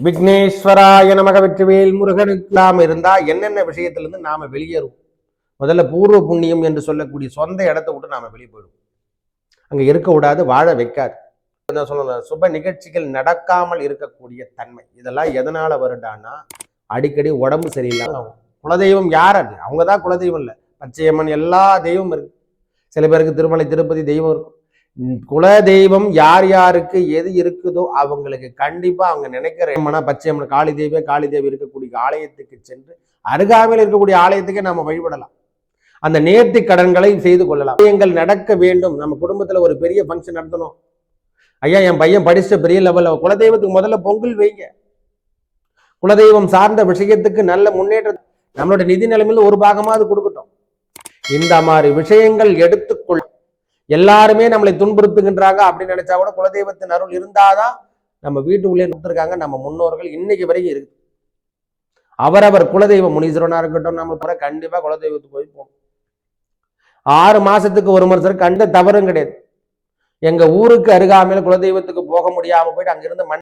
விக்னேஸ்வராய நமக வெற்றிவேல் முருகனுக்கு நாம இருந்தா என்னென்ன விஷயத்திலிருந்து நாம வெளியேறுவோம். முதல்ல பூர்வ புண்ணியம் என்று சொல்லக்கூடிய சொந்த இடத்தை விட்டு நாம வெளியே போயிடுவோம். அங்க இருக்க விடாது, வாழ வைக்காது. சொல்லலாம், சுப நிகழ்ச்சிகள் நடக்காமல் இருக்கக்கூடிய தன்மை. இதெல்லாம் எதனால வருடான்னா அடிக்கடி உடம்பு சரியில்லாம. குலதெய்வம் யார்? அது அவங்கதான் குலதெய்வம் இல்லை, பச்சையம்மன் எல்லா தெய்வம் இருக்கு. சில பேருக்கு திருமலை திருப்பதி தெய்வம் இருக்கும். குல தெய்வம் யார் யாருக்கு எது இருக்குதோ அவங்களுக்கு கண்டிப்பா அவங்க நினைக்கிற பச்சையம்மன் காளி தேவி இருக்கக்கூடிய ஆலயத்துக்கு சென்று அருகாமையில் இருக்கக்கூடிய ஆலயத்துக்கே நம்ம வழிபடலாம். அந்த நேர்த்தி கடன்களை செய்து கொள்ளலாம். விஷயங்கள் நடக்க வேண்டும். நம்ம குடும்பத்துல ஒரு பெரிய ஃபங்க்ஷன் நடத்தணும். ஐயா, என் பையன் படிச்ச பெரிய லெவல்ல குலதெய்வத்துக்கு முதல்ல பொங்கல் வைங்க. குலதெய்வம் சார்ந்த விஷயத்துக்கு நல்ல முன்னேற்றம். நம்மளோட நிதி நிலைமையில ஒரு பாகமாவது கொடுக்கட்டும். இந்த மாதிரி விஷயங்கள் எடுத்துக்கொள்ள. எல்லாருமே நம்மளை துன்புறுத்துகின்றாங்க அப்படின்னு நினைச்சா கூட குலதெய்வத்தின் அருள் இருந்தாதான் நம்ம வீட்டுக்குள்ளே கொடுத்துருக்காங்க. நம்ம முன்னோர்கள் இன்னைக்கு வரைக்கும் இருக்கு. அவரவர் குலதெய்வம் முனீஸ்வரனா இருக்கட்டும், நம்ம கண்டிப்பா குலதெய்வத்துக்கு போய் போகணும். 6 மாசத்துக்கு ஒரு முறை கண்ட தவறும் கிடையாது. எங்க ஊருக்கு அருகாமையில் குலதெய்வத்துக்கு போக முடியாம போயிட்டு அங்கிருந்து